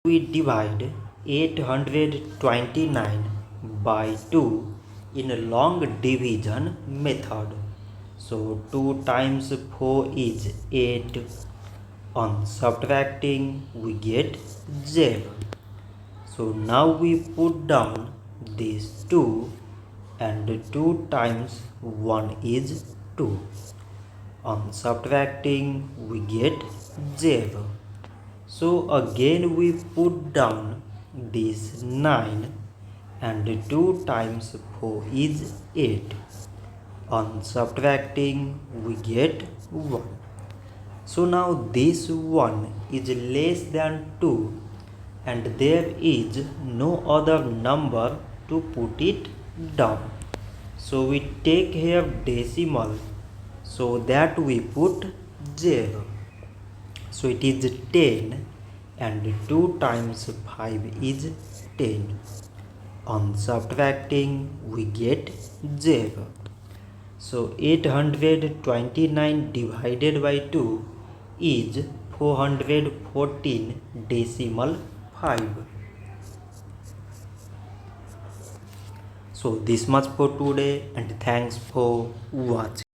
We divide 829 by 2 in a long division method. So 2 times 4 is 8. On subtracting we get 0. So now we put down these 2 and 2 times 1 is 2. On subtracting we get 0. So again we put down this 9 and 2 times 4 is 8. On subtracting we get 1. So now this 1 is less than 2 and there is no other number to put it down. So we take here decimal, so that we put 0. So it is 10 and 2 times 5 is 10. On subtracting we get 0. So 829 divided by 2 is 414 decimal 5. So this much for today and thanks for watching.